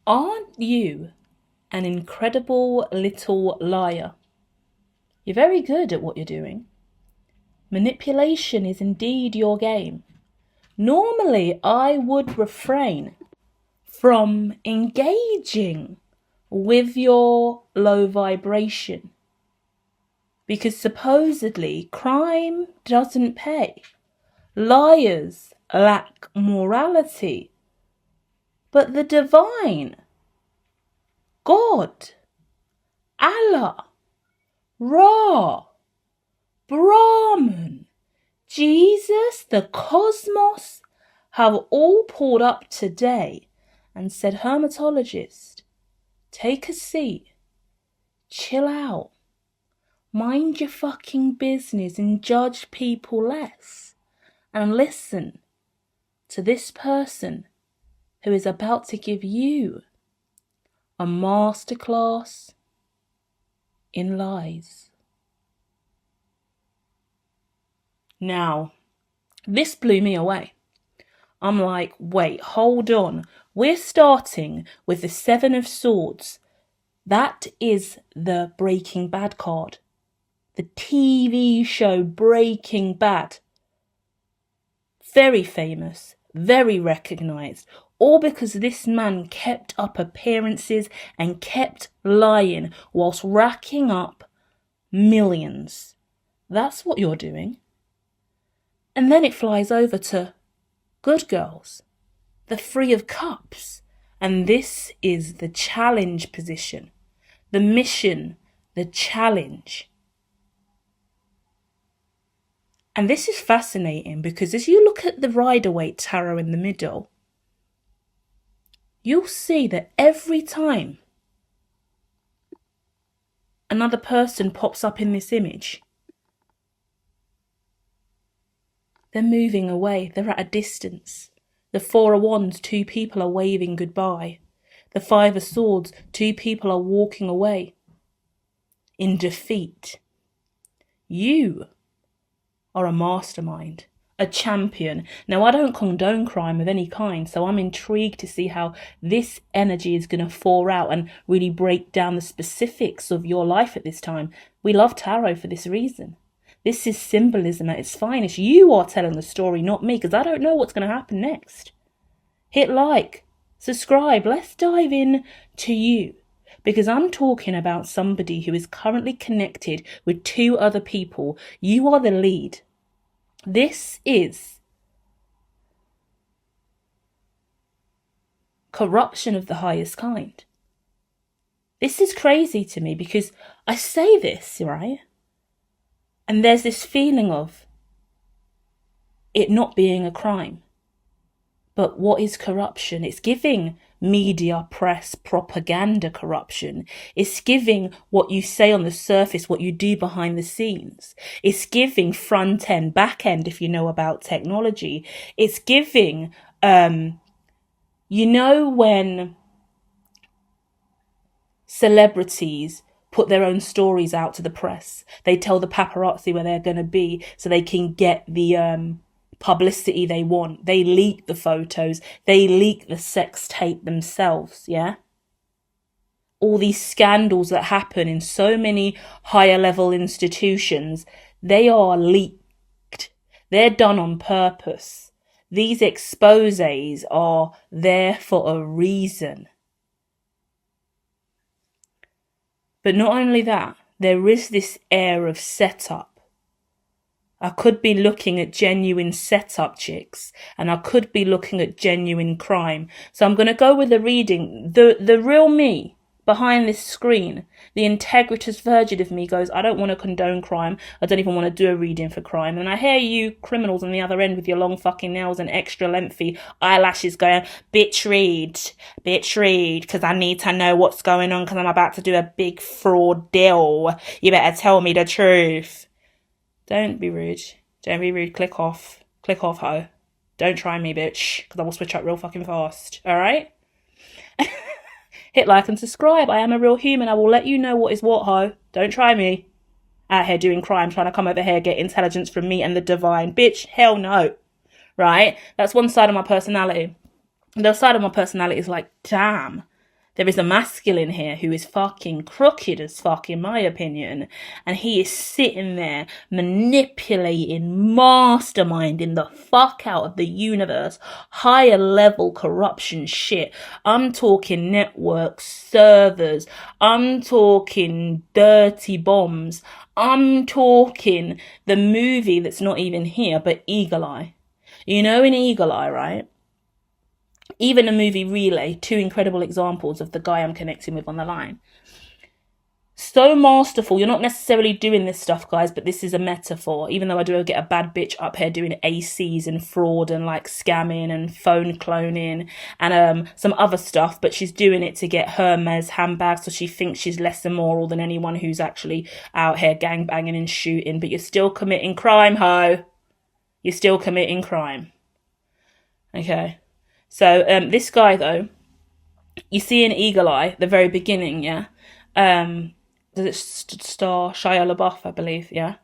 Aren't you an incredible little liar? You're very good at what you're doing. Manipulation is indeed your game. Normally, I would refrain from engaging with your low vibration because supposedly crime doesn't pay. Liars lack morality. But the divine, God, Allah, Ra, Brahman, Jesus, the cosmos have all pulled up today and said, Hermitologist, take a seat, chill out, mind your fucking business and judge people less, and listen to this person who is about to give you a masterclass in lies. Now, this blew me away. I'm like, wait, hold on. We're starting with the Seven of Swords. That is the Breaking Bad card. The TV show Breaking Bad. Very famous, very recognised. All because this man kept up appearances and kept lying whilst racking up millions. That's what you're doing. And then it flies over to good girls, the Three of Cups. And this is the challenge position, the mission, the challenge. And this is fascinating because as you look at the Rider-Waite tarot in the middle, you'll see that every time another person pops up in this image, they're moving away, they're at a distance. The Four of Wands, two people are waving goodbye. The Five of Swords, two people are walking away in defeat. You are a mastermind, a champion. Now, I don't condone crime of any kind, so I'm intrigued to see how this energy is going to fall out and really break down the specifics of your life at this time. We love tarot for this reason. This is symbolism at its finest. You are telling the story, not me, because I don't know what's going to happen next. Hit like, subscribe. Let's dive in to you, because I'm talking about somebody who is currently connected with two other people. You are the lead. This is corruption of the highest kind. This is crazy to me because I say this, right? And there's this feeling of it not being a crime. But what is corruption? It's giving media, press, propaganda corruption. It's giving what you say on the surface, what you do behind the scenes. It's giving front end, back end, if you know about technology. It's giving, when celebrities put their own stories out to the press, they tell the paparazzi where they're going to be so they can get the publicity they want. They leak the photos. They leak the sex tape themselves, yeah? All these scandals that happen in so many higher level institutions, they are leaked. They're done on purpose. These exposés are there for a reason. But not only that, there is this air of setup. I could be looking at genuine setup chicks, and I could be looking at genuine crime. So I'm going to go with the reading. The real me behind this screen, the integritous virgin of me goes, I don't want to condone crime. I don't even want to do a reading for crime. And I hear you criminals on the other end with your long fucking nails and extra lengthy eyelashes going, bitch read, because I need to know what's going on because I'm about to do a big fraud deal. You better tell me the truth. Don't be rude. Don't be rude. Click off. Click off, ho. Don't try me, bitch, because I will switch up real fucking fast. All right? Hit like and subscribe. I am a real human. I will let you know what is what, ho. Don't try me. Out here doing crime, trying to come over here, get intelligence from me and the divine. Bitch, hell no. Right? That's one side of my personality. The other side of my personality is like, damn. There is a masculine here who is fucking crooked as fuck, in my opinion. And he is sitting there manipulating, masterminding the fuck out of the universe. Higher level corruption shit. I'm talking network servers. I'm talking dirty bombs. I'm talking the movie that's not even here, but Eagle Eye. You know, in Eagle Eye, right? Even the movie Relay, two incredible examples of the guy I'm connecting with on the line. So masterful. You're not necessarily doing this stuff, guys, but this is a metaphor. Even though I do get a bad bitch up here doing ACs and fraud and like scamming and phone cloning and some other stuff, but she's doing it to get Hermes handbags, so she thinks she's less immoral than anyone who's actually out here gangbanging and shooting. But you're still committing crime, ho. You're still committing crime. Okay. So this guy, though, you see in Eagle Eye, the very beginning, yeah? Does it star Shia LaBeouf, I believe, yeah?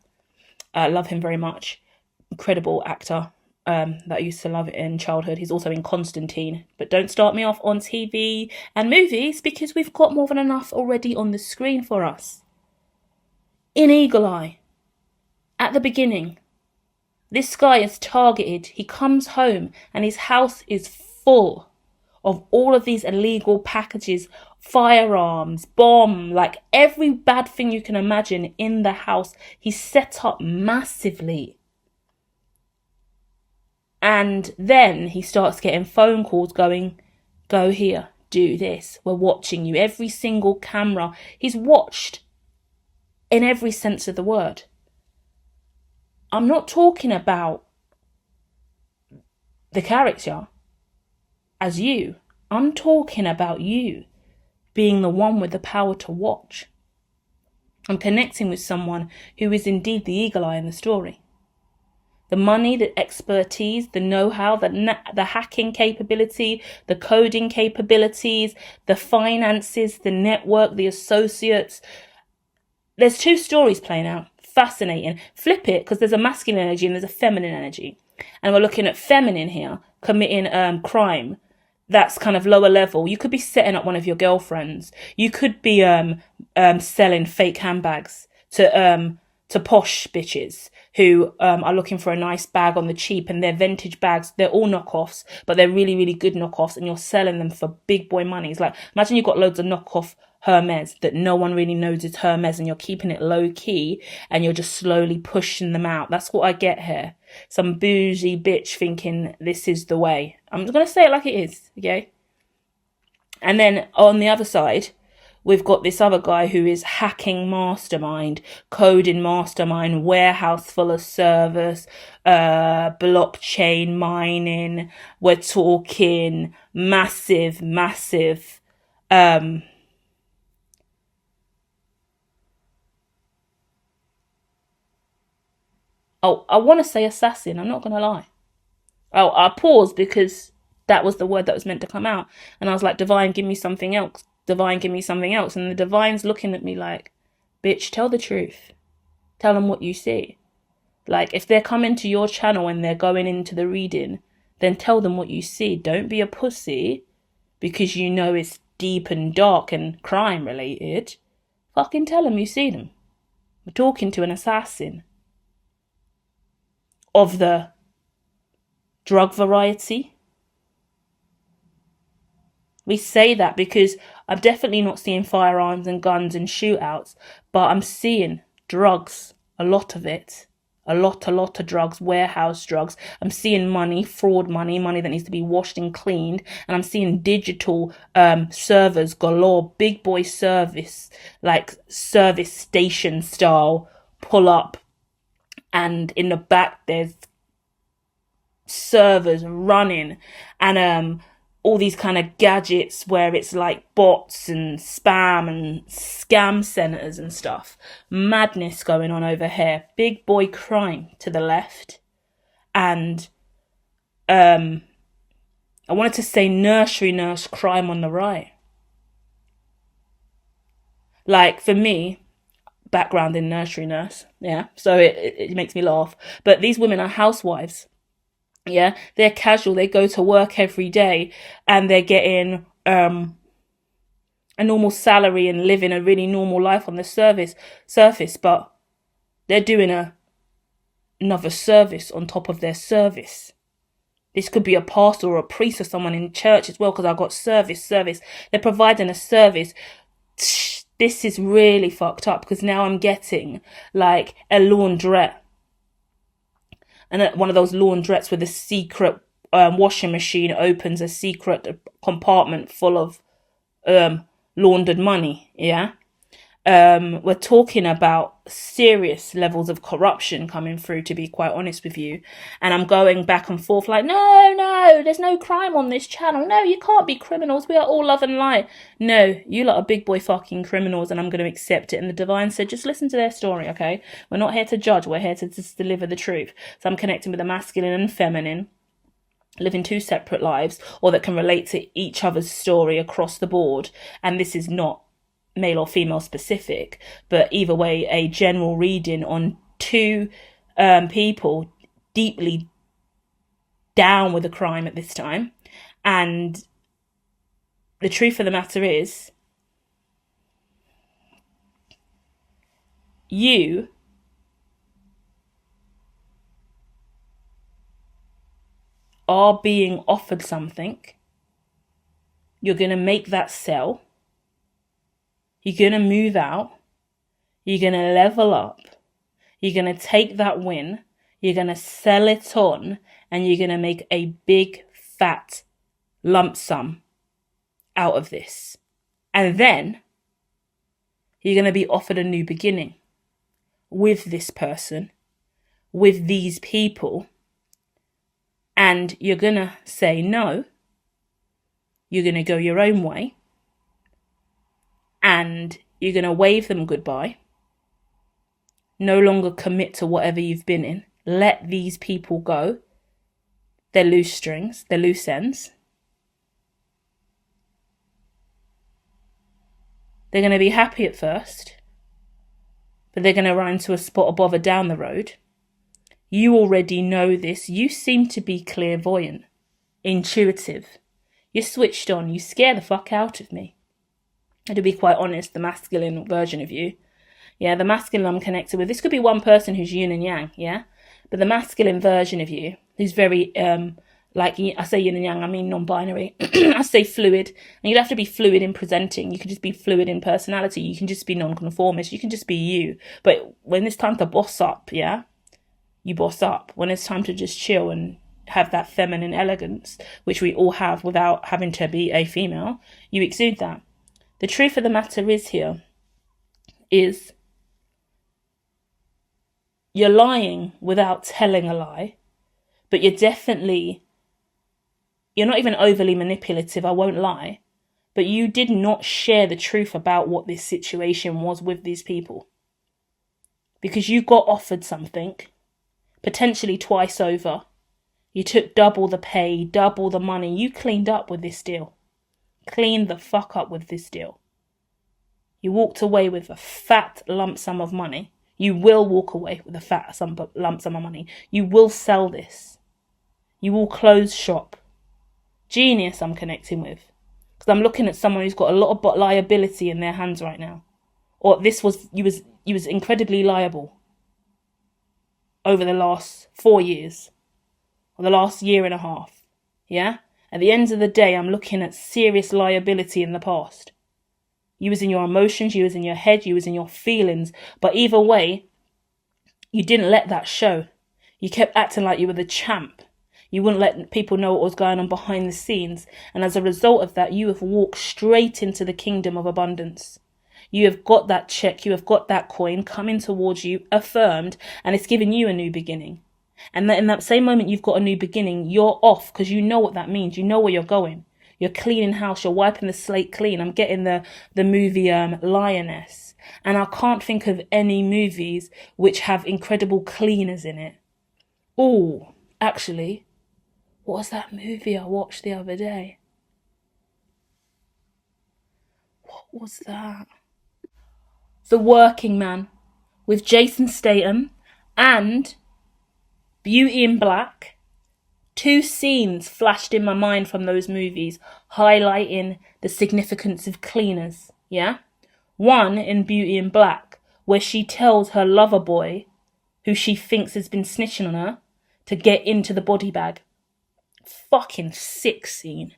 I love him very much. Incredible actor that I used to love in childhood. He's also in Constantine. But don't start me off on TV and movies because we've got more than enough already on the screen for us. In Eagle Eye, at the beginning, this guy is targeted. He comes home and his house is full of all of these illegal packages, firearms, bomb, like every bad thing you can imagine in the house. He's set up massively. And then he starts getting phone calls going, go here, do this, we're watching you. Every single camera, he's watched in every sense of the word. I'm not talking about the character as you. I'm talking about you being the one with the power to watch. I'm connecting with someone who is indeed the eagle eye in the story. The money, the expertise, the know-how, the hacking capability, the coding capabilities, the finances, the network, the associates. There's two stories playing out. Fascinating. Flip it, because there's a masculine energy and there's a feminine energy. And we're looking at feminine here, committing crime. That's kind of lower level. You could be setting up one of your girlfriends. You could be selling fake handbags to posh bitches who are looking for a nice bag on the cheap, and they're vintage bags. They're all knockoffs, but they're really, really good knockoffs, and you're selling them for big boy money. It's like, imagine you've got loads of knockoff Hermes that no one really knows is Hermes, and you're keeping it low key and you're just slowly pushing them out. That's what I get here. Some bougie bitch thinking this is the way. I'm just going to say it like it is, okay? And then on the other side, we've got this other guy who is hacking mastermind, coding mastermind, warehouse full of servers, blockchain mining. We're talking massive, I want to say assassin, I'm not going to lie. I paused because that was the word that was meant to come out. And I was like, divine, give me something else. Divine, give me something else. And the divine's looking at me like, bitch, tell the truth. Tell them what you see. Like, if they're coming to your channel and they're going into the reading, then tell them what you see. Don't be a pussy because you know it's deep and dark and crime related. Fucking tell them you see them. We're talking to an assassin of the drug variety. We say that because I'm definitely not seeing firearms and guns and shootouts, but I'm seeing drugs, a lot of it. A lot of drugs, warehouse drugs. I'm seeing money, fraud money that needs to be washed and cleaned. And I'm seeing digital servers galore, big boy service, like service station style, pull up. And in the back, there's servers running and all these kind of gadgets where it's like bots and spam and scam centers and stuff. Madness going on over here. Big boy crime to the left. And I wanted to say nursery nurse crime on the right. Like, for me, background in nursery nurse, yeah, so it makes me laugh. But these women are housewives. Yeah, they're casual. They go to work every day and they're getting a normal salary and living a really normal life on the surface, but they're doing another service on top of their service. This could be a pastor or a priest or someone in church as well, because I've got service. They're providing a service. This is really fucked up, because now I'm getting like a laundrette. And one of those laundrettes with a secret washing machine opens a secret compartment full of laundered money, yeah? We're talking about serious levels of corruption coming through, to be quite honest with you. And I'm going back and forth like, no, there's no crime on this channel. No, you can't be criminals. We are all love and light. No, you lot are big boy fucking criminals, and I'm going to accept it. And the divine said, just listen to their story, okay? We're not here to judge. We're here to just deliver the truth. So I'm connecting with the masculine and feminine, living two separate lives, or that can relate to each other's story across the board. And this is not male or female specific, but either way, a general reading on two people deeply down with the crime at this time. And the truth of the matter is, you are being offered something. You're going to make that sell. You're going to move out. You're going to level up. You're going to take that win. You're going to sell it on. And you're going to make a big, fat lump sum out of this. And then you're going to be offered a new beginning with this person, with these people. And you're going to say no. You're going to go your own way. And you're going to wave them goodbye. No longer commit to whatever you've been in. Let these people go. They're loose strings. They're loose ends. They're going to be happy at first, but they're going to run into a spot of bother down the road. You already know this. You seem to be clairvoyant, intuitive. You're switched on. You scare the fuck out of me. And to be quite honest, the masculine version of you. Yeah, the masculine I'm connected with. This could be one person who's yin and yang, yeah? But the masculine version of you, who's very, like, I say yin and yang, I mean non-binary. I say fluid. And you don't have to be fluid in presenting. You can just be fluid in personality. You can just be non-conformist. You can just be you. But when it's time to boss up, yeah? You boss up. When it's time to just chill and have that feminine elegance, which we all have without having to be a female, you exude that. The truth of the matter is here is you're lying without telling a lie, but you're not even overly manipulative, I won't lie, but you did not share the truth about what this situation was with these people. Because you got offered something, potentially twice over. You took double the pay, double the money. You cleaned up with this deal. Clean the fuck up with this deal. You walked away with a fat lump sum of money. You will walk away with a fat lump sum of money. You will sell this. You will close shop. Genius I'm connecting with. Because I'm looking at someone who's got a lot of liability in their hands right now. Or you was incredibly liable over the last 4 years. Or the last year and a half. Yeah? At the end of the day, I'm looking at serious liability in the past. You was in your emotions, you was in your head, you was in your feelings. But either way, you didn't let that show. You kept acting like you were the champ. You wouldn't let people know what was going on behind the scenes. And as a result of that, you have walked straight into the kingdom of abundance. You have got that check, you have got that coin coming towards you, affirmed, and it's giving you a new beginning. And that in that same moment you've got a new beginning, you're off because you know what that means. You know where you're going. You're cleaning house. You're wiping the slate clean. I'm getting the movie Lioness. And I can't think of any movies which have incredible cleaners in it. Oh, actually, what was that movie I watched the other day? What was that? The Working Man with Jason Statham and Beauty in Black 2 scenes flashed in my mind from those movies, highlighting the significance of cleaners, yeah? One in Beauty in Black, where she tells her lover boy, who she thinks has been snitching on her, to get into the body bag. Fucking sick scene.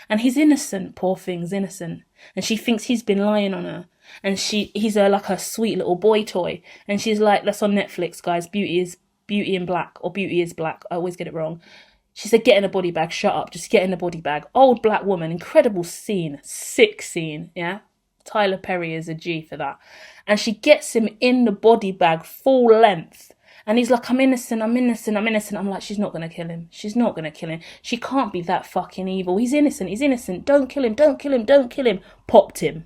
And he's innocent, poor thing's innocent. And she thinks he's been lying on her. And he's like her sweet little boy toy. And she's like, that's on Netflix, guys. Beauty in Black, or Beauty is Black. I always get it wrong. She said, get in a body bag. Shut up. Just get in a body bag. Old black woman. Incredible scene. Sick scene. Yeah. Tyler Perry is a G for that. And she gets him in the body bag full length. And he's like, I'm innocent. I'm like, she's not going to kill him. She's not going to kill him. She can't be that fucking evil. He's innocent. Don't kill him. Popped him.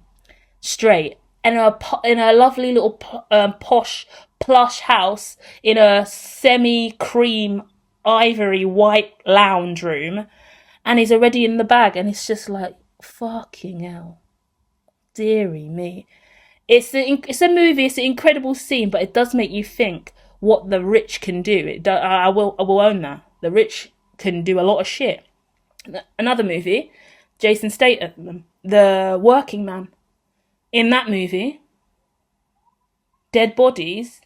Straight. In a lovely little posh plush house in a semi-cream ivory white lounge room. And he's already in the bag. And it's just like, fucking hell. Dearie me. It's a movie. It's an incredible scene. But it does make you think what the rich can do. I will own that. The rich can do a lot of shit. Another movie, Jason Statham, The Working Man. In that movie, dead bodies,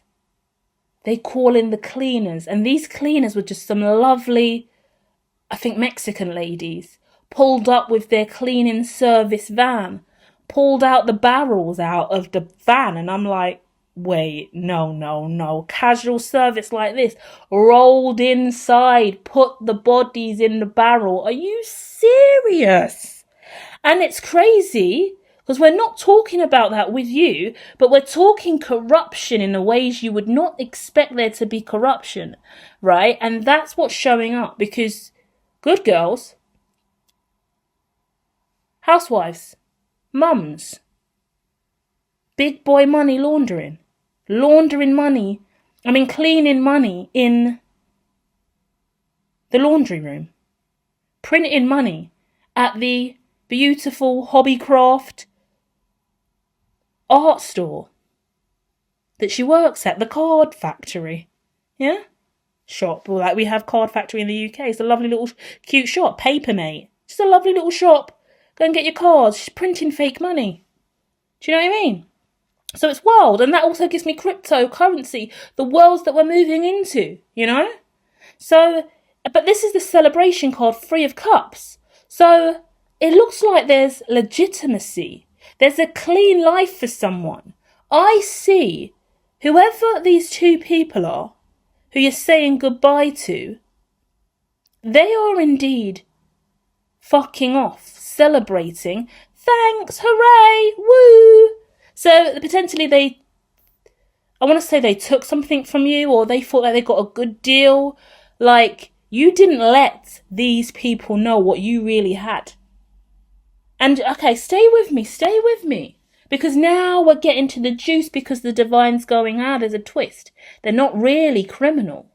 they call in the cleaners. And these cleaners were just some lovely, I think, Mexican ladies, pulled up with their cleaning service van, pulled out the barrels out of the van. And I'm like, wait, no. Casual service like this, rolled inside, put the bodies in the barrel. Are you serious? And it's crazy because we're not talking about that with you, but we're talking corruption in the ways you would not expect there to be corruption, right? And that's what's showing up because good girls, housewives, mums, big boy money laundering money, cleaning money in the laundry room, printing money at the beautiful hobbycraft art store that she works at, the card factory, yeah? Shop, like we have Card Factory in the UK. It's a lovely little cute shop, Papermate. Just a lovely little shop. Go and get your cards. She's printing fake money. Do you know what I mean? So it's wild, and that also gives me cryptocurrency, the worlds that we're moving into, you know? So, but this is the celebration card, 3 of Cups. So it looks like there's legitimacy. There's a clean life for someone. I see whoever these 2 people are, who you're saying goodbye to, they are indeed fucking off, celebrating. Thanks, hooray, woo! So potentially I want to say they took something from you, or they thought that they got a good deal. Like, you didn't let these people know what you really had. And, okay, stay with me. Because now we're getting to the juice because the divine's going out as a twist. They're not really criminal.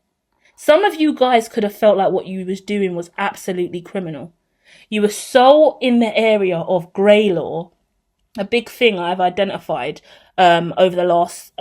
Some of you guys could have felt like what you was doing was absolutely criminal. You were so in the area of grey law. A big thing I've identified over the last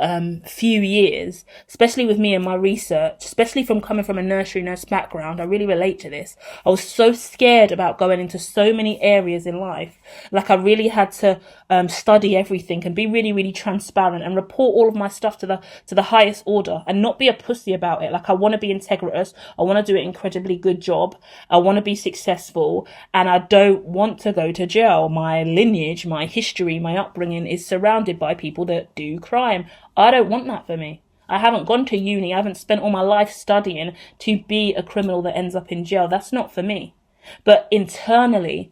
few years, especially with me and my research, especially from coming from a nursery nurse background, I really relate to this. I was so scared about going into so many areas in life. Like I really had to study everything and be really, really transparent and report all of my stuff to the highest order and not be a pussy about it. Like I want to be integritous. I want to do an incredibly good job. I want to be successful, and I don't want to go to jail. My lineage, my history, my upbringing is surrounded by people that do crime. I don't want that for me. I haven't gone to uni. I haven't spent all my life studying to be a criminal that ends up in jail. That's not for me. But internally,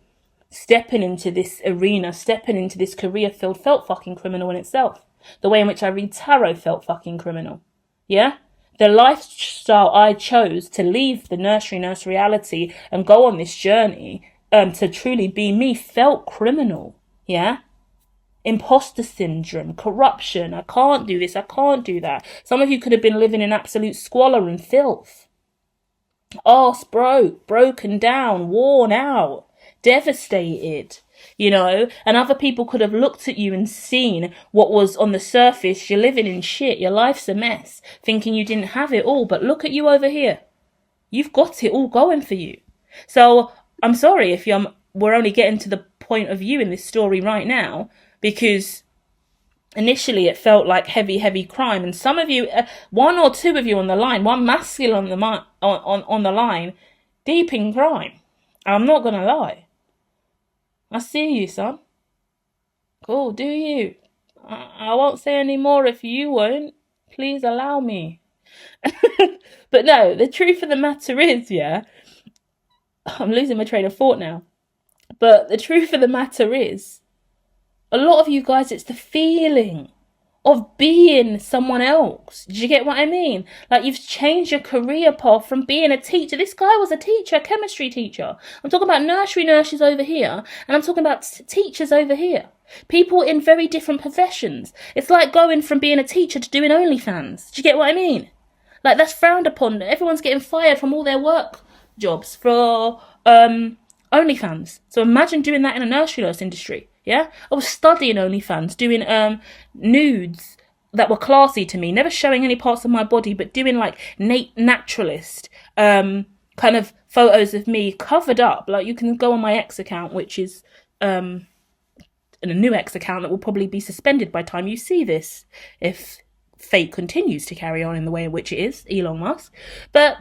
stepping into this arena, stepping into this career field felt fucking criminal in itself. The way in which I read tarot felt fucking criminal. Yeah? The lifestyle I chose to leave the nursery nurse reality and go on this journey to truly be me felt criminal. Yeah? Imposter syndrome, corruption, I can't do this, I can't do that. Some of you could have been living in absolute squalor and filth. Arse broke, broken down, worn out, devastated, you know, and other people could have looked at you and seen what was on the surface. You're living in shit, your life's a mess, thinking you didn't have it all, but look at you over here. You've got it all going for you. So I'm sorry if we're only getting to the point of you in this story right now, because initially it felt like heavy crime, and some of you, one or two of you on the line, one masculine on the line, deep in crime. I'm not gonna lie. I see you, son. Cool, do you? I won't say any more if you won't. Please allow me. But no, the truth of the matter is, yeah, I'm losing my train of thought now. But the truth of the matter is, a lot of you guys, it's the feeling of being someone else. Do you get what I mean? Like, you've changed your career path from being a teacher. This guy was a teacher, a chemistry teacher. I'm talking about nursery nurses over here, and I'm talking about teachers over here. People in very different professions. It's like going from being a teacher to doing OnlyFans. Do you get what I mean? Like, that's frowned upon. Everyone's getting fired from all their work jobs for OnlyFans. So imagine doing that in a nursery nurse industry. Yeah, I was studying OnlyFans, doing nudes that were classy to me, never showing any parts of my body, but doing like naturalist kind of photos of me covered up. Like, you can go on my X account, which is a new X account that will probably be suspended by the time you see this, if fate continues to carry on in the way in which it is, Elon Musk. But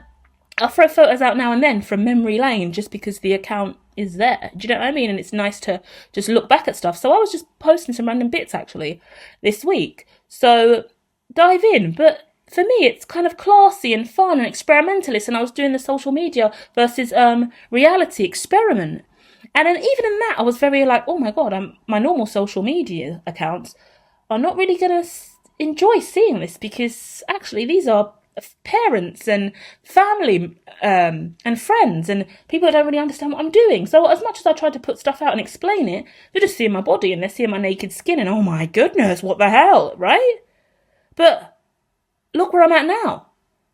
I'll throw photos out now and then from memory lane, just because the account is there. Do you know what I mean? And it's nice to just look back at stuff. So I was just posting some random bits actually this week. So dive in. But for me, it's kind of classy and fun and experimentalist. And I was doing the social media versus reality experiment. And then even in that, I was very like, oh my God, my normal social media accounts are not really going to enjoy seeing this, because actually these are parents and family and friends and people that don't really understand what I'm doing. So as much as I try to put stuff out and explain it, they're just seeing my body and they're seeing my naked skin and oh my goodness, what the hell, right? But look where I'm at now.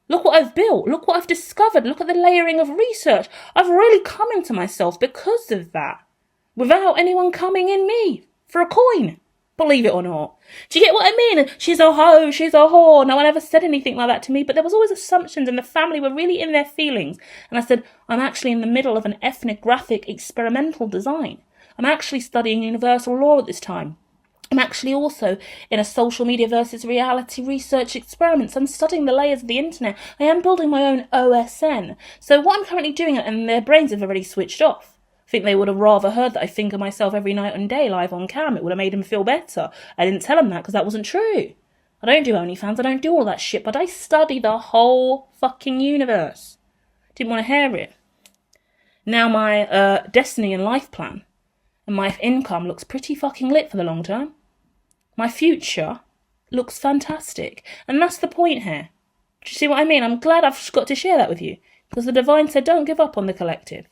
Look what I've built. Look what I've discovered. Look at the layering of research. I've really come into myself because of that, without anyone coming in me for a coin. Believe it or not. Do you get what I mean? She's a hoe, she's a whore. No one ever said anything like that to me, but there was always assumptions, and the family were really in their feelings. And I said, I'm actually in the middle of an ethnographic experimental design. I'm actually studying universal law at this time. I'm actually also in a social media versus reality research experiments. I'm studying the layers of the internet. I am building my own OSN. So what I'm currently doing, and their brains have already switched off. I think they would have rather heard that I think of myself every night and day live on cam. It would have made them feel better. I didn't tell them that because that wasn't true. I don't do OnlyFans. I don't do all that shit. But I study the whole fucking universe. Didn't want to hear it. Now my destiny and life plan and my income looks pretty fucking lit for the long term. My future looks fantastic. And that's the point here. Do you see what I mean? I'm glad I've got to share that with you. Because the divine said don't give up on the collective.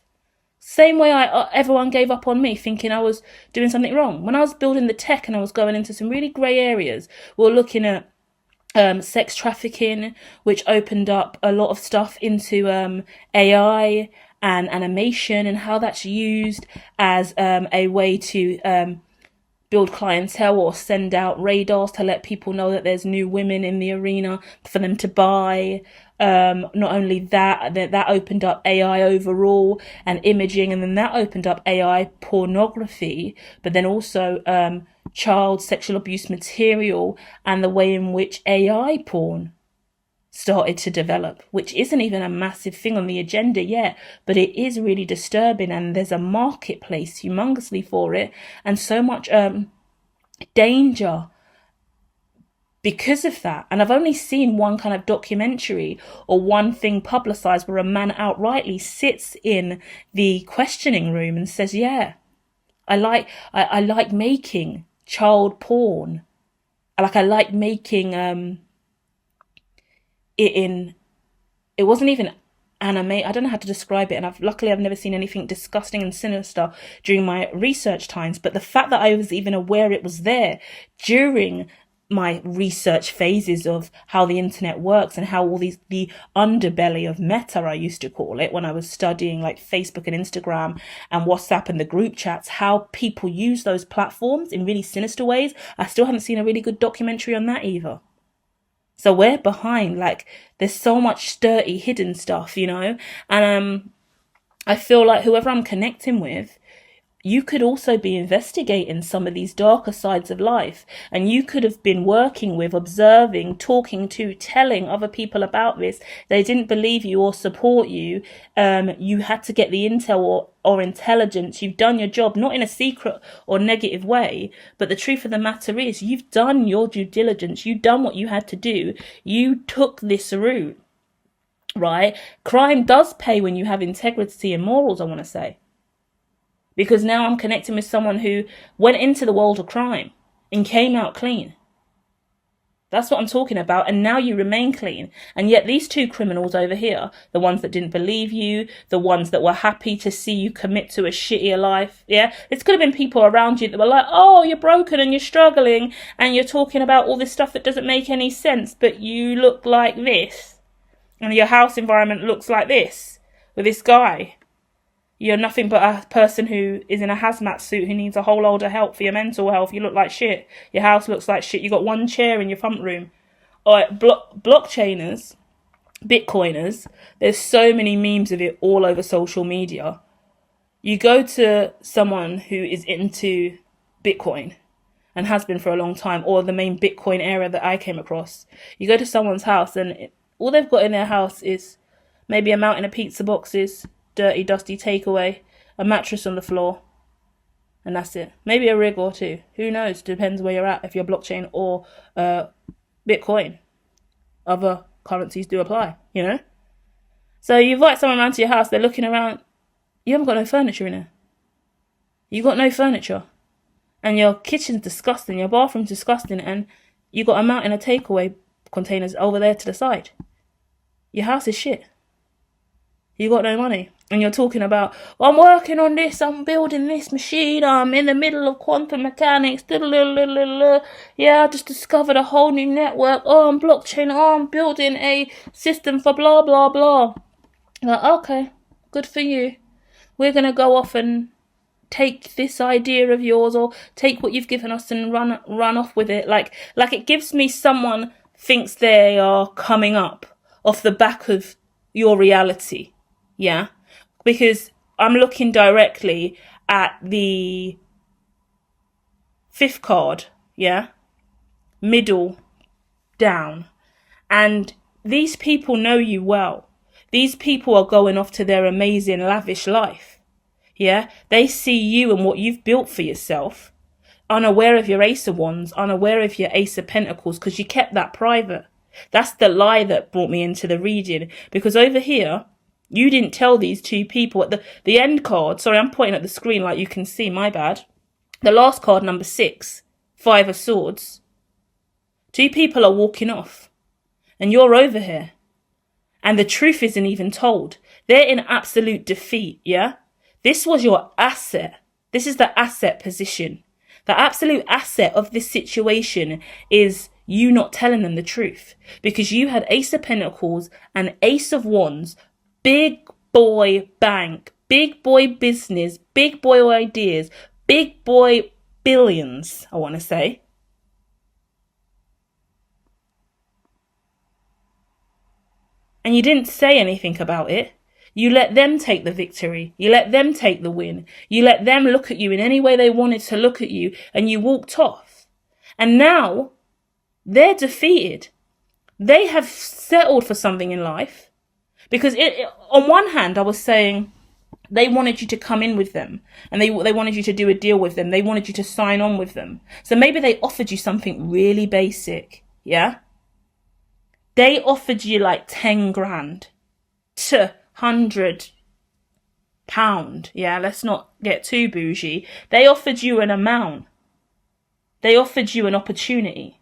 Same way everyone gave up on me thinking I was doing something wrong. When I was building the tech and I was going into some really grey areas, we were looking at sex trafficking, which opened up a lot of stuff into AI and animation and how that's used as a way to build clientele or send out radars to let people know that there's new women in the arena for them to buy. Not only that opened up AI overall and imaging, and then that opened up AI pornography, but then also child sexual abuse material and the way in which AI porn started to develop, which isn't even a massive thing on the agenda yet, but it is really disturbing, and there's a marketplace humongously for it, and so much danger because of that. And I've only seen one kind of documentary or one thing publicized where a man outrightly sits in the questioning room and says, yeah, I like making child porn. I like making it wasn't even anime. I don't know how to describe it, and luckily I've never seen anything disgusting and sinister during my research times, but the fact that I was even aware it was there during my research phases of how the internet works and how all the underbelly of meta, I used to call it, when I was studying like Facebook and Instagram and WhatsApp and the group chats, how people use those platforms in really sinister ways. I still haven't seen a really good documentary on that either. So we're behind. Like, there's so much dirty hidden stuff, you know? And I feel like whoever I'm connecting with, you could also be investigating some of these darker sides of life, and you could have been working with, observing, talking to, telling other people about this. They didn't believe you or support you. You had to get the intel or intelligence. You've done your job, not in a secret or negative way, but the truth of the matter is you've done your due diligence. You've done what you had to do. You took this route, right? Crime does pay when you have integrity and morals, I want to say. Because now I'm connecting with someone who went into the world of crime and came out clean. That's what I'm talking about. And now you remain clean. And yet these two criminals over here, the ones that didn't believe you, the ones that were happy to see you commit to a shittier life. Yeah, it could have been people around you that were like, oh, you're broken and you're struggling and you're talking about all this stuff that doesn't make any sense, but you look like this. And your house environment looks like this with this guy. You're nothing but a person who is in a hazmat suit who needs a whole load of help for your mental health. You look like shit. Your house looks like shit. You got one chair in your front room. All right, blockchainers, Bitcoiners, there's so many memes of it all over social media. You go to someone who is into Bitcoin and has been for a long time, or the main Bitcoin era that I came across. You go to someone's house and all they've got in their house is maybe a mountain of pizza boxes, dirty, dusty takeaway, a mattress on the floor, and that's it. Maybe a rig or two. Who knows? Depends where you're at, if you're blockchain or Bitcoin. Other currencies do apply, you know? So you invite someone around to your house, they're looking around, you haven't got no furniture in there. You got no furniture. And your kitchen's disgusting, your bathroom's disgusting, and you got a mountain of takeaway containers over there to the side. Your house is shit. You got no money. And you're talking about, well, I'm working on this, I'm building this machine, I'm in the middle of quantum mechanics, yeah, I just discovered a whole new network, oh, I'm blockchain, oh, I'm building a system for blah, blah, blah. Like, okay, good for you. We're going to go off and take this idea of yours, or take what you've given us and run off with it. Like it gives me someone thinks they are coming up off the back of your reality. Yeah, because I'm looking directly at the 5th card, yeah, middle down. And these people know you well. These people are going off to their amazing, lavish life. Yeah, they see you and what you've built for yourself, unaware of your Ace of Wands, unaware of your Ace of Pentacles, because you kept that private. That's the lie that brought me into the reading. Because over here, you didn't tell these two people at the end card. Sorry, I'm pointing at the screen like you can see, my bad. The last card, number 6, 5 of Swords. 2 people are walking off. And you're over here. And the truth isn't even told. They're in absolute defeat, yeah? This was your asset. This is the asset position. The absolute asset of this situation is you not telling them the truth. Because you had Ace of Pentacles and Ace of Wands. Big boy bank, big boy business, big boy ideas, big boy billions, I want to say. And you didn't say anything about it. You let them take the victory. You let them take the win. You let them look at you in any way they wanted to look at you, and you walked off. And now they're defeated. They have settled for something in life. Because on one hand, I was saying they wanted you to come in with them, and they wanted you to do a deal with them. They wanted you to sign on with them. So maybe they offered you something really basic, yeah? They offered you like 10 grand to £100, yeah? Let's not get too bougie. They offered you an amount. They offered you an opportunity,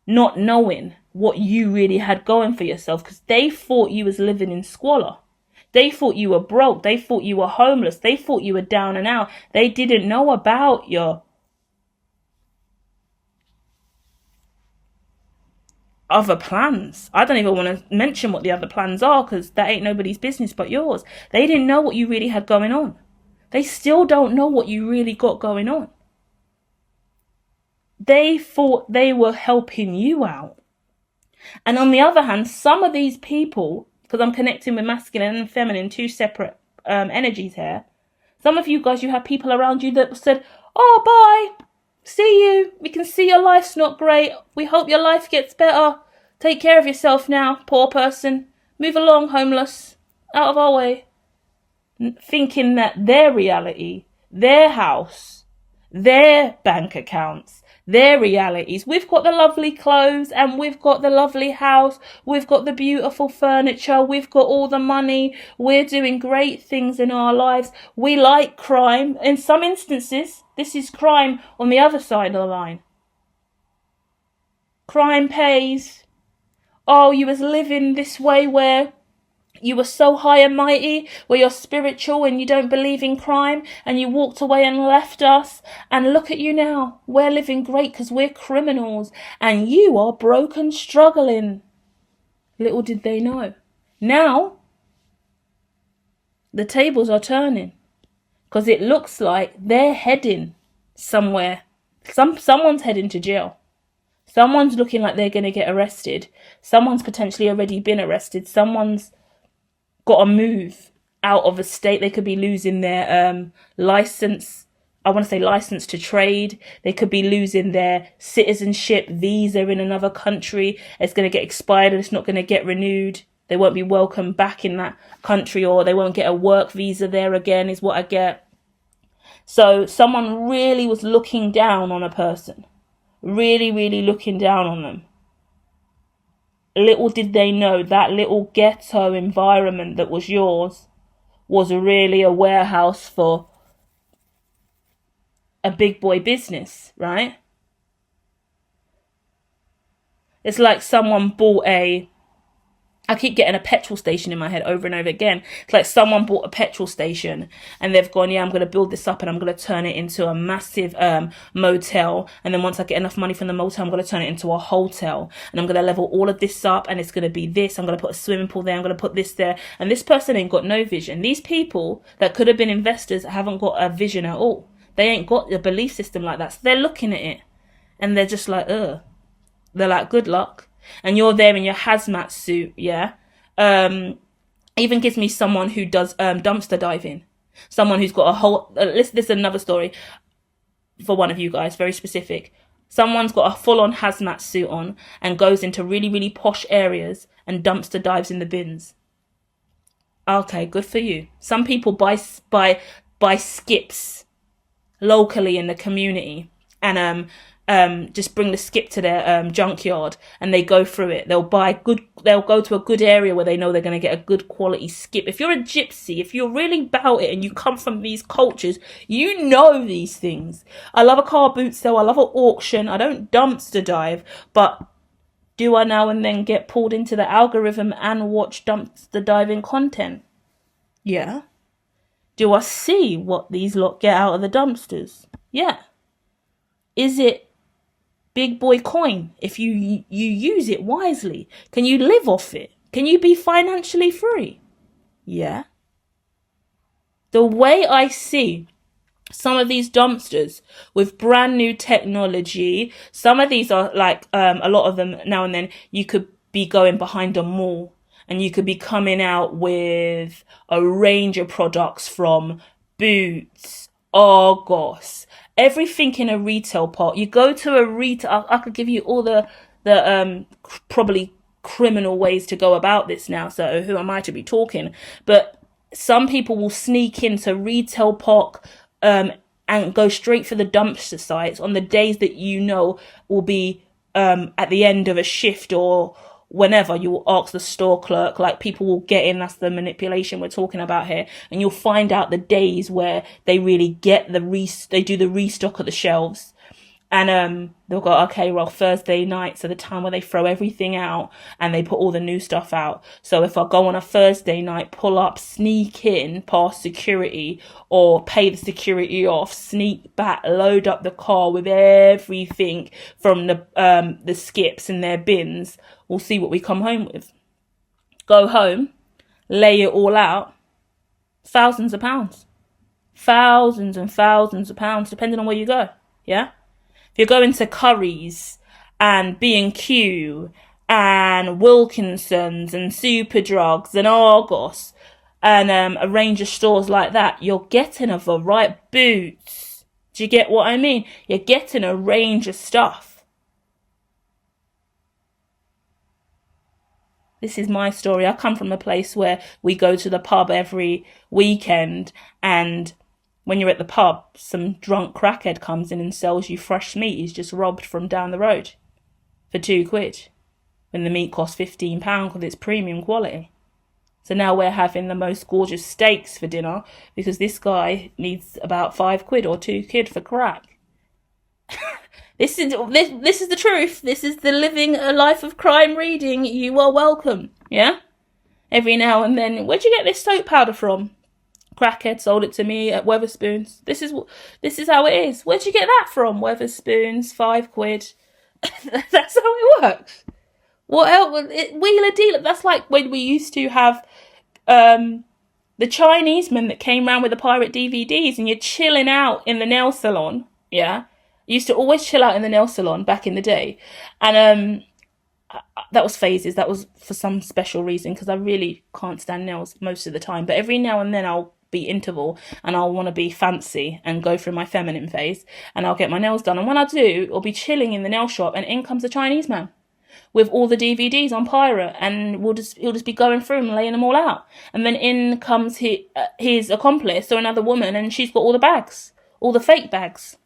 not knowing what you really had going for yourself, because they thought you was living in squalor. They thought you were broke. They thought you were homeless. They thought you were down and out. They didn't know about your other plans. I don't even want to mention what the other plans are, because that ain't nobody's business but yours. They didn't know what you really had going on. They still don't know what you really got going on. They thought they were helping you out. And on the other hand, some of these people, because I'm connecting with masculine and feminine, two separate energies here. Some of you guys, you have people around you that said, oh, bye, see you. We can see your life's not great. We hope your life gets better. Take care of yourself now, poor person. Move along, homeless. Out of our way. Thinking that their reality, their house, their bank accounts, their realities. We've got the lovely clothes and we've got the lovely house. We've got the beautiful furniture. We've got all the money. We're doing great things in our lives. We like crime. In some instances, this is crime on the other side of the line. Crime pays. Oh, you was living this way where you were so high and mighty, where you're spiritual and you don't believe in crime, and you walked away and left us. And look at you now. We're living great because we're criminals. And you are broke and struggling. Little did they know. Now, the tables are turning. Because it looks like they're heading somewhere. Someone's heading to jail. Someone's looking like they're going to get arrested. Someone's potentially already been arrested. Someone's got to move out of a state. They could be losing their license. I want to say license to trade. They could be losing their citizenship visa in another country. It's going to get expired and it's not going to get renewed. They won't be welcome back in that country, or they won't get a work visa there again, is what I get. So someone really was looking down on a person. Really, really looking down on them. Little did they know that little ghetto environment that was yours was really a warehouse for a big boy business, right? It's like someone bought I keep getting a petrol station in my head over and over again. It's like someone bought a petrol station and they've gone, yeah, I'm going to build this up and I'm going to turn it into a massive motel. And then once I get enough money from the motel, I'm going to turn it into a hotel. And I'm going to level all of this up and it's going to be this. I'm going to put a swimming pool there. I'm going to put this there. And this person ain't got no vision. These people that could have been investors haven't got a vision at all. They ain't got a belief system like that. So they're looking at it and they're just like, ugh. They're like, good luck. And you're there in your hazmat suit, yeah? Even gives me someone who does dumpster diving. Someone who's got a whole... this is another story for one of you guys, very specific. Someone's got a full-on hazmat suit on and goes into really, really posh areas and dumpster dives in the bins. Okay, good for you. Some people buy skips locally in the community and just bring the skip to their junkyard and they go through it. They'll go to a good area where they know they're going to get a good quality skip. If you're a gypsy, if you're really about it and you come from these cultures, you know these things. I love a car boot sale. I love an auction. I don't dumpster dive, but do I now and then get pulled into the algorithm and watch dumpster diving content? Yeah. Do I see what these lot get out of the dumpsters? Yeah. Is it big boy coin if you use it wisely? Can you live off it? Can you be financially free? Yeah. The way I see some of these dumpsters with brand new technology, some of these are like a lot of them now and then you could be going behind a mall and you could be coming out with a range of products from Boots, Argos, everything in a retail part. You go to a retail, I could give you all the probably criminal ways to go about this now, so who am I to be talking? But some people will sneak into retail park and go straight for the dumpster sites on the days that you know will be at the end of a shift or whenever. You will ask the store clerk, like people will get in, that's the manipulation we're talking about here, and you'll find out the days where they really get they do the restock of the shelves. And they'll go, okay, well, Thursday nights are the time where they throw everything out and they put all the new stuff out. So if I go on a Thursday night, pull up, sneak in past security or pay the security off, sneak back, load up the car with everything from the skips and their bins, we'll see what we come home with. Go home, lay it all out, thousands of pounds. Thousands and thousands of pounds, depending on where you go, yeah? If you're going to Curry's and B&Q and Wilkinson's and Superdrugs and Argos and a range of stores like that, you're getting a variety, Boots. Do you get what I mean? You're getting a range of stuff. This is my story. I come from a place where we go to the pub every weekend, and when you're at the pub, some drunk crackhead comes in and sells you fresh meat he's just robbed from down the road for £2, when the meat costs £15 because it's premium quality. So now we're having the most gorgeous steaks for dinner because this guy needs about £5 or £2 for crack. This is the truth. This is the living a life of crime reading. You are welcome. Yeah. Every now and then, where'd you get this soap powder from? Crackhead sold it to me at Weatherspoons. This is how it is. Where'd you get that from? Weatherspoons, £5. That's how it works. What else? Wheeler dealer. That's like when we used to have the Chinese men that came round with the pirate DVDs, and you're chilling out in the nail salon. Yeah, you used to always chill out in the nail salon back in the day, and that was phases. That was for some special reason because I really can't stand nails most of the time. But every now and then I'll be interval and I'll want to be fancy and go through my feminine phase, and I'll get my nails done. And when I do, I'll be chilling in the nail shop, and in comes a Chinese man with all the DVDs on pirate, and he'll just be going through and laying them all out. And then in comes his accomplice or another woman, and she's got all the bags, all the fake bags.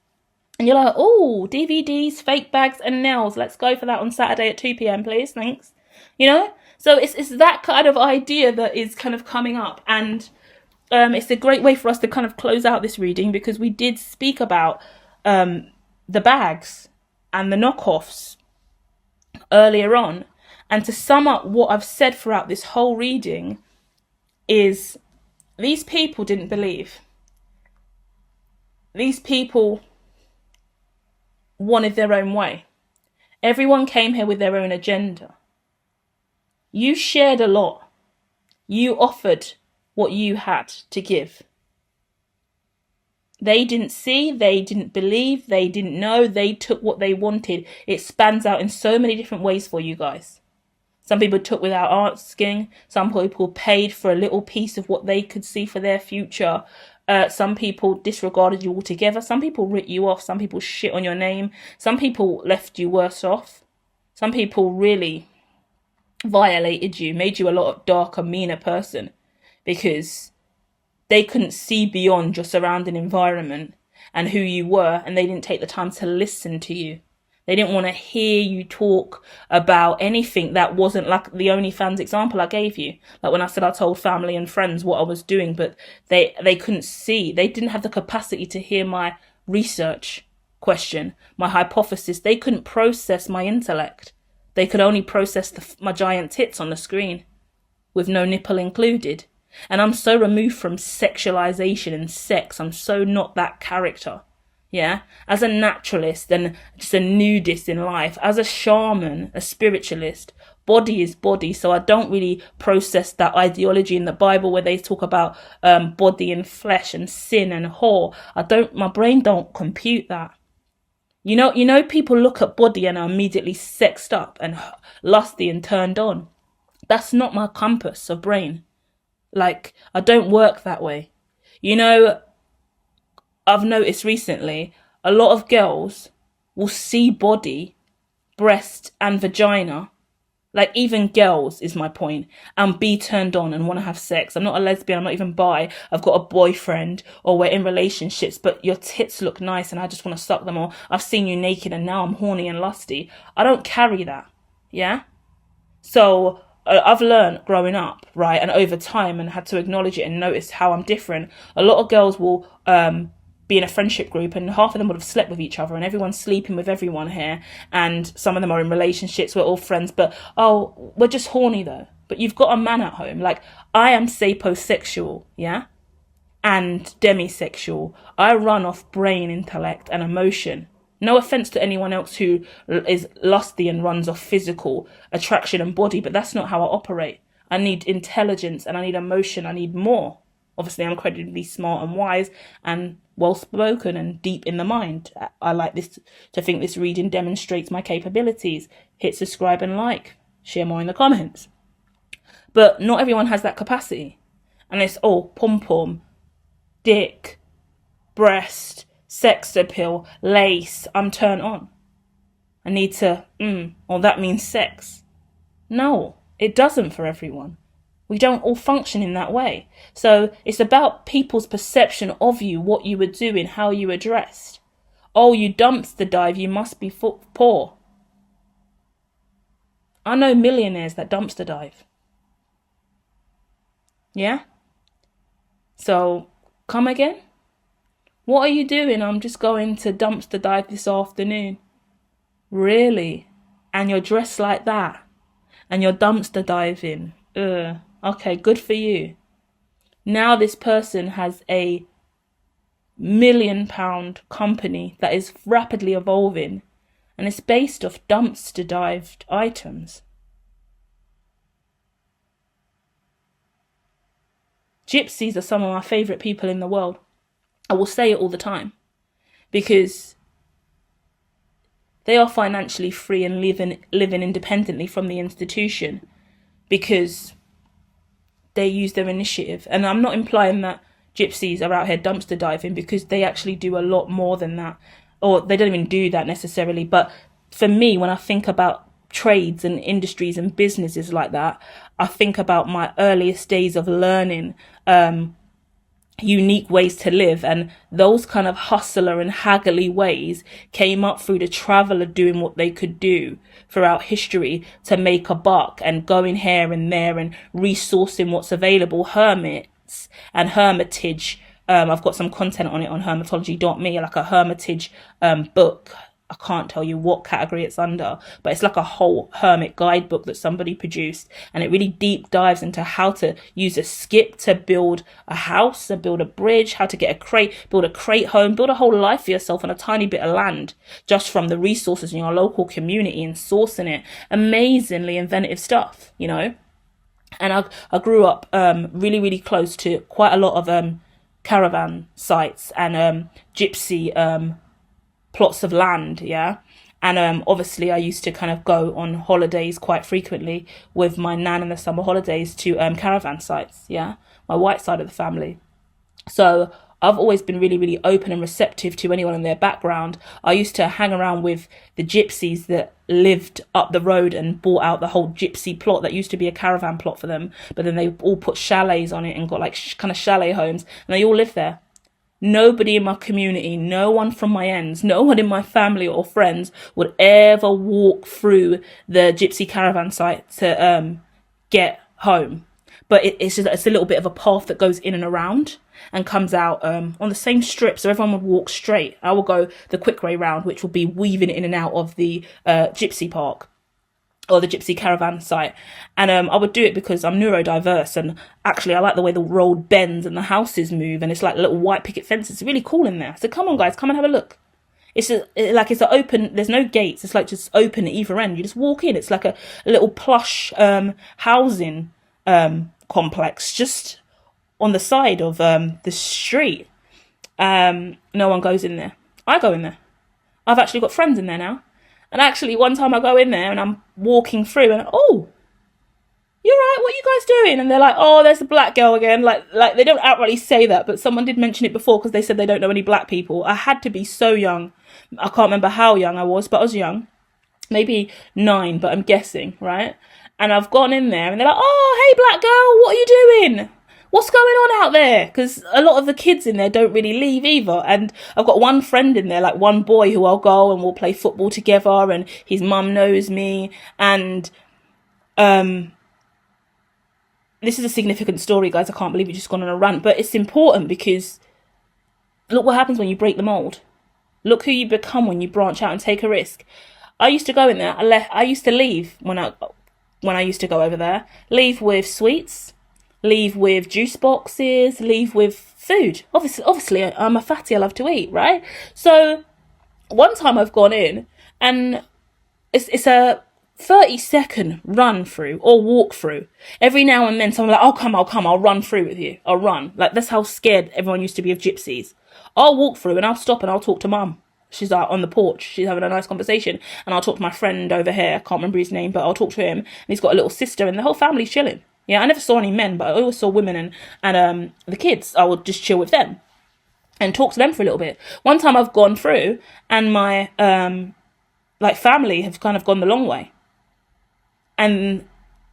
And you're like, oh, DVDs, fake bags, and nails. Let's go for that on Saturday at 2 p.m, please. Thanks. You know? So it's that kind of idea that is kind of coming up. And it's a great way for us to kind of close out this reading, because we did speak about the bags and the knockoffs earlier on. And to sum up what I've said throughout this whole reading is these people didn't believe. These people wanted their own way. Everyone came here with their own agenda. You shared a lot. You offered what you had to give. They didn't see, they didn't believe, they didn't know, they took what they wanted. It spans out in so many different ways for you guys. Some people took without asking. Some people paid for a little piece of what they could see for their future. Some people disregarded you altogether. Some people writ you off. Some people shit on your name. Some people left you worse off. Some people really violated you, made you a lot darker, meaner person, because they couldn't see beyond your surrounding environment and who you were, and they didn't take the time to listen to you. They didn't want to hear you talk about anything that wasn't like the OnlyFans example I gave you. Like when I said I told family and friends what I was doing, but they couldn't see. They didn't have the capacity to hear my research question, my hypothesis. They couldn't process my intellect. They could only process my giant tits on the screen with no nipple included. And I'm so removed from sexualization and sex. I'm so not that character. Yeah. As a naturalist and just a nudist in life, as a shaman, a spiritualist, body is body. So I don't really process that ideology in the Bible where they talk about body and flesh and sin and whore. My brain don't compute that. You know, people look at body and are immediately sexed up and lusty and turned on. That's not my compass of brain. Like, I don't work that way. You know, I've noticed recently a lot of girls will see body, breast and vagina, like even girls is my point, and be turned on and want to have sex. I'm not a lesbian, I'm not even bi, I've got a boyfriend, or we're in relationships, but your tits look nice and I just want to suck them, or I've seen you naked and now I'm horny and lusty. I don't carry that, yeah? So I've learned growing up, right, and over time, and had to acknowledge it and notice how I'm different. A lot of girls will be in a friendship group and half of them would have slept with each other and everyone's sleeping with everyone here, and some of them are in relationships, we're all friends, but we're just horny though. But you've got a man at home. Like, I am sapiosexual, yeah, and demisexual. I run off brain, intellect and emotion. No offense to anyone else who is lusty and runs off physical attraction and body, but that's not how I operate. I need intelligence and I need emotion. I need more. Obviously, I'm incredibly smart and wise and well-spoken and deep in the mind. I like this to think this reading demonstrates my capabilities. Hit subscribe and like. Share more in the comments. But not everyone has that capacity. And it's all pom-pom, dick, breast, sex appeal, lace, I'm turned on. I need to, or that means sex. No, it doesn't for everyone. We don't all function in that way. So it's about people's perception of you, what you were doing, how you were dressed. Oh, you dumpster dive, you must be poor. I know millionaires that dumpster dive. Yeah? So, come again? What are you doing? I'm just going to dumpster dive this afternoon. Really? And you're dressed like that? And you're dumpster diving? Okay, good for you. Now this person has a £1 million company that is rapidly evolving, and it's based off dumpster dived items. Gypsies are some of my favourite people in the world. I will say it all the time, because they are financially free and living independently from the institution, because they use their initiative. And I'm not implying that gypsies are out here dumpster diving, because they actually do a lot more than that, or they don't even do that necessarily. But for me, when I think about trades and industries and businesses like that, I think about my earliest days of learning unique ways to live, and those kind of hustler and haggly ways came up through the traveller doing what they could do throughout history to make a buck, and going here and there and resourcing what's available. Hermits and hermitage, I've got some content on it on hermitology.me, like a hermitage book. I can't tell you what category it's under, but it's like a whole hermit guidebook that somebody produced, and it really deep dives into how to use a skip to build a house, to build a bridge, how to get a crate, build a crate home, build a whole life for yourself on a tiny bit of land, just from the resources in your local community and sourcing it. Amazingly inventive stuff, you know. And I grew up really, really close to quite a lot of caravan sites and gypsy plots of land, yeah. And obviously I used to kind of go on holidays quite frequently with my nan in the summer holidays to caravan sites, yeah, my white side of the family. So I've always been really, really open and receptive to anyone in their background. I used to hang around with the gypsies that lived up the road and bought out the whole gypsy plot that used to be a caravan plot for them, but then they all put chalets on it and got like kind of chalet homes, and they all live there. Nobody in my community, no one from my ends, no one in my family or friends would ever walk through the gypsy caravan site to get home. But it's a little bit of a path that goes in and around and comes out on the same strip, so everyone would walk straight. I will go the quick way round, which will be weaving in and out of the gypsy park or the gypsy caravan site. And I would do it because I'm neurodiverse, and actually I like the way the road bends and the houses move, and it's like little white picket fences. It's really cool in there. So come on guys, come and have a look. It's an open, there's no gates, it's like just open at either end. You just walk in. It's like a little plush housing complex just on the side of the street. No one goes in there. I go in there. I've actually got friends in there now. And actually, one time I go in there and I'm walking through and, oh, you're right, what are you guys doing? And they're like, oh, there's the black girl again. Like they don't outrightly say that, but someone did mention it before because they said they don't know any black people. I had to be so young. I can't remember how young I was, but I was young. Maybe 9, but I'm guessing, right? And I've gone in there and they're like, oh, hey, black girl, what are you doing? What's going on out there? Because a lot of the kids in there don't really leave either. And I've got one friend in there, like one boy who I'll go and we'll play football together, and his mum knows me. And this is a significant story, guys. I can't believe it's just gone on a rant, but it's important because look what happens when you break the mold. Look who you become when you branch out and take a risk. I used to go in there. I used to leave when I used to go over there. Leave with sweets. Leave with juice boxes, leave with food. Obviously, I'm a fatty, I love to eat, right? So one time I've gone in and it's a 30-second run through or walk through. Every now and then someone like, I'll come, I'll run through with you. I'll run. Like, that's how scared everyone used to be of gypsies. I'll walk through and I'll stop and I'll talk to mum. She's like on the porch. She's having a nice conversation. And I'll talk to my friend over here. I can't remember his name, but I'll talk to him. And he's got a little sister and the whole family's chilling. Yeah, I never saw any men, but I always saw women and the kids. I would just chill with them and talk to them for a little bit. One time I've gone through and my family have kind of gone the long way. And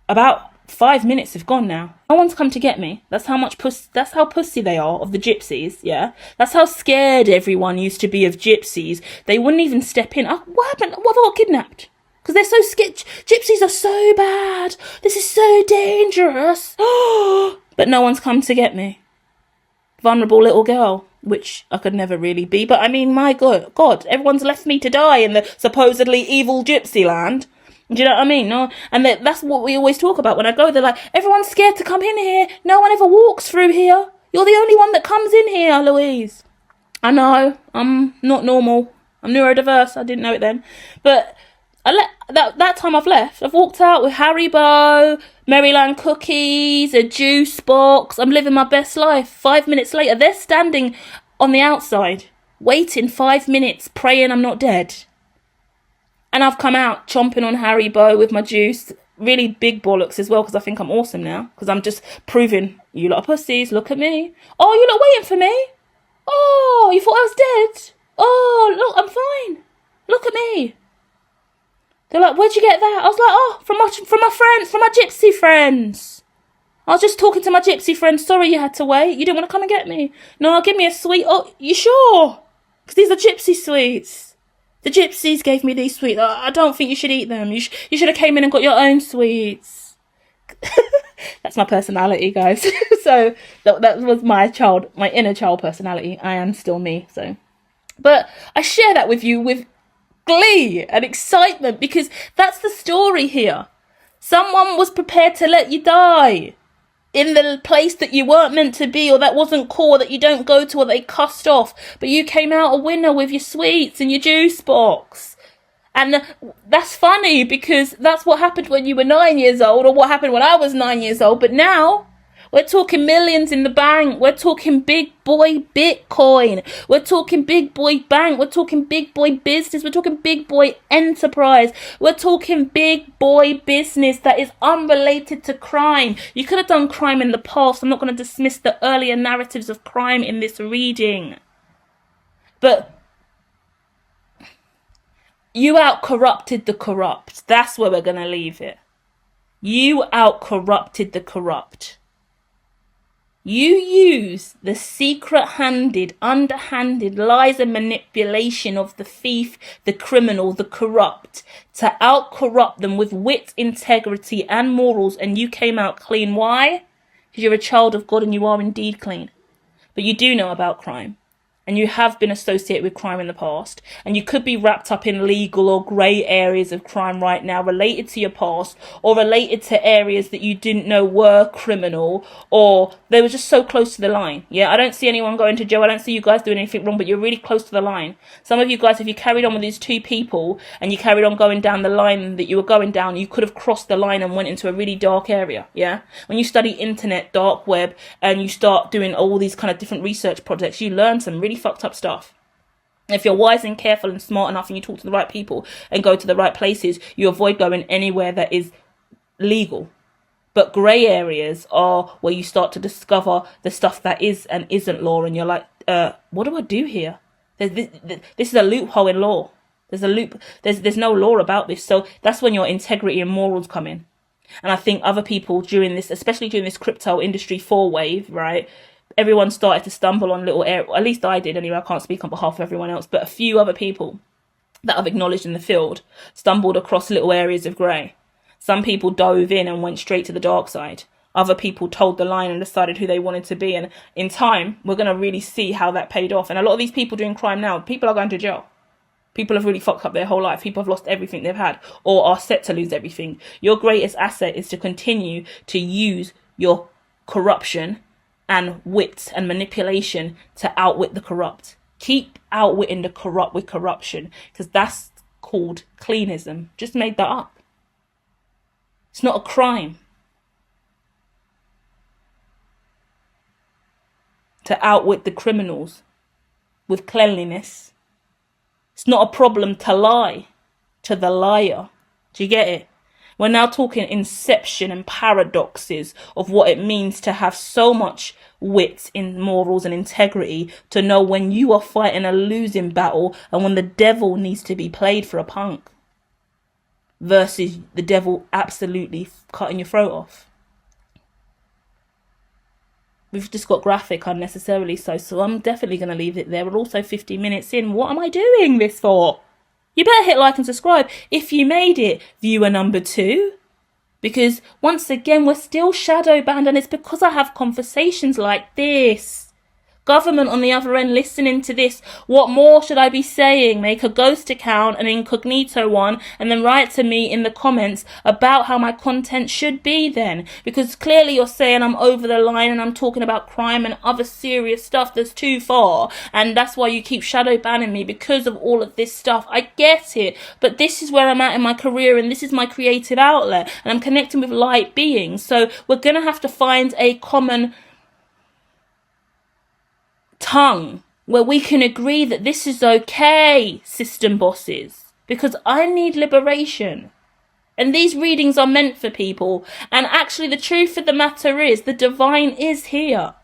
about 5 minutes have gone now. No one's come to get me. That's how pussy they are of the gypsies, yeah? That's how scared everyone used to be of gypsies. They wouldn't even step in. What happened? What have I got kidnapped? Because they're so scared. Gypsies are so bad. This is so dangerous. But no one's come to get me. Vulnerable little girl, which I could never really be. But I mean, my God, everyone's left me to die in the supposedly evil gypsy land. Do you know what I mean? No, and that's what we always talk about when I go. They're like, everyone's scared to come in here. No one ever walks through here. You're the only one that comes in here, Louise. I know, I'm not normal. I'm neurodiverse. I didn't know it then. But that time I've left. I've walked out with Haribo, Maryland cookies, a juice box. I'm living my best life. 5 minutes later, they're standing on the outside, waiting 5 minutes, praying I'm not dead. And I've come out chomping on Haribo with my juice. Really big bollocks as well, because I think I'm awesome now. Because I'm just proving, you lot of pussies, look at me. Oh, you lot waiting for me? Oh, you thought I was dead? Oh, look, I'm fine. Look at me. They're like, where'd you get that? I was like, oh, from my friends, from my gypsy friends. I was just talking to my gypsy friends. Sorry you had to wait. You didn't want to come and get me. No, give me a sweet. Oh, you sure? Because these are gypsy sweets. The gypsies gave me these sweets. I don't think you should eat them. You should have came in and got your own sweets. That's my personality, guys. So that was my inner child personality. I am still me. So, but I share that with you with glee and excitement because that's the story here. Someone was prepared to let you die in the place that you weren't meant to be, or that wasn't cool, or that you don't go to, or they cussed off. But you came out a winner with your sweets and your juice box. And that's funny because that's what happened when you were 9 years old, or what happened when I was 9 years old. But now we're talking millions in the bank. We're talking big boy Bitcoin. We're talking big boy bank. We're talking big boy business. We're talking big boy enterprise. We're talking big boy business that is unrelated to crime. You could have done crime in the past. I'm not going to dismiss the earlier narratives of crime in this reading. But you out-corrupted the corrupt. That's where we're going to leave it. You out-corrupted the corrupt. You use the secret-handed, underhanded lies and manipulation of the thief, the criminal, the corrupt, to out-corrupt them with wit, integrity, and morals, and you came out clean. Why? Because you're a child of God and you are indeed clean. But you do know about crime. And you have been associated with crime in the past, and you could be wrapped up in legal or grey areas of crime right now related to your past, or related to areas that you didn't know were criminal, or they were just so close to the line. Yeah, I don't see anyone going to jail. I don't see you guys doing anything wrong, but you're really close to the line. Some of you guys, if you carried on with these two people and you carried on going down the line that you were going down, you could have crossed the line and went into a really dark area. Yeah, when you study internet, dark web, and you start doing all these kind of different research projects, you learn some really fucked up stuff. If you're wise and careful and smart enough and you talk to the right people and go to the right places, you avoid going anywhere that is legal. But grey areas are where you start to discover the stuff that is and isn't law, and you're like, what do I do here? This is a loophole in law. There's no law about this. So that's when your integrity and morals come in. And I think other people during this, especially during this crypto industry 4 wave, right? Everyone started to stumble on little areas. At least I did anyway. I can't speak on behalf of everyone else, but a few other people that I've acknowledged in the field stumbled across little areas of grey. Some people dove in and went straight to the dark side. Other people told the line and decided who they wanted to be. And in time, we're going to really see how that paid off. And a lot of these people doing crime now, people are going to jail. People have really fucked up their whole life. People have lost everything they've had or are set to lose everything. Your greatest asset is to continue to use your corruption and wit and manipulation to outwit the corrupt. Keep outwitting the corrupt with corruption, because that's called cleanism. Just made that up. It's not a crime to outwit the criminals with cleanliness. It's not a problem to lie to the liar. Do you get it? We're now talking inception and paradoxes of what it means to have so much wit in morals and integrity to know when you are fighting a losing battle and when the devil needs to be played for a punk versus the devil absolutely cutting your throat off. We've just got graphic unnecessarily so I'm definitely going to leave it there. We're also 50 minutes in. What am I doing this for? You better hit like and subscribe if you made it, viewer number 2. Because once again, we're still shadow banned, and it's because I have conversations like this. Government on the other end listening to this. What more should I be saying? Make a ghost account, an incognito one, and then write to me in the comments about how my content should be then. Because clearly you're saying I'm over the line and I'm talking about crime and other serious stuff that's too far. And that's why you keep shadow banning me, because of all of this stuff. I get it. But this is where I'm at in my career, and this is my creative outlet. And I'm connecting with light beings. So we're going to have to find a common tongue where we can agree that this is okay, system bosses, because I need liberation. And these readings are meant for people. And actually the truth of the matter is the divine is here.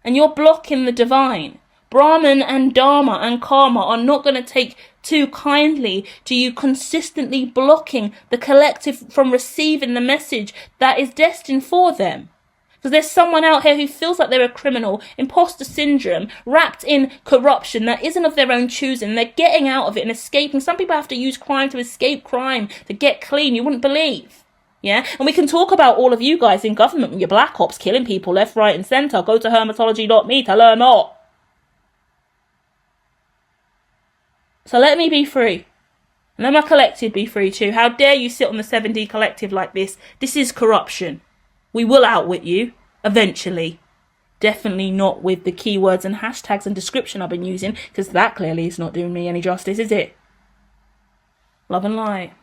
And you're blocking the divine. Brahman and Dharma and Karma are not going to take too kindly to you consistently blocking the collective from receiving the message that is destined for them. Because there's someone out here who feels like they're a criminal, imposter syndrome, wrapped in corruption that isn't of their own choosing. They're getting out of it and escaping. Some people have to use crime to escape crime, to get clean. You wouldn't believe. Yeah? And we can talk about all of you guys in government with your black ops killing people left, right and centre. Go to hermitology.me to learn more. So let me be free. And let my collective be free too. How dare you sit on the 7D collective like this? This is corruption. We will outwit you, eventually. Definitely not with the keywords and hashtags and description I've been using, because that clearly is not doing me any justice, is it? Love and light.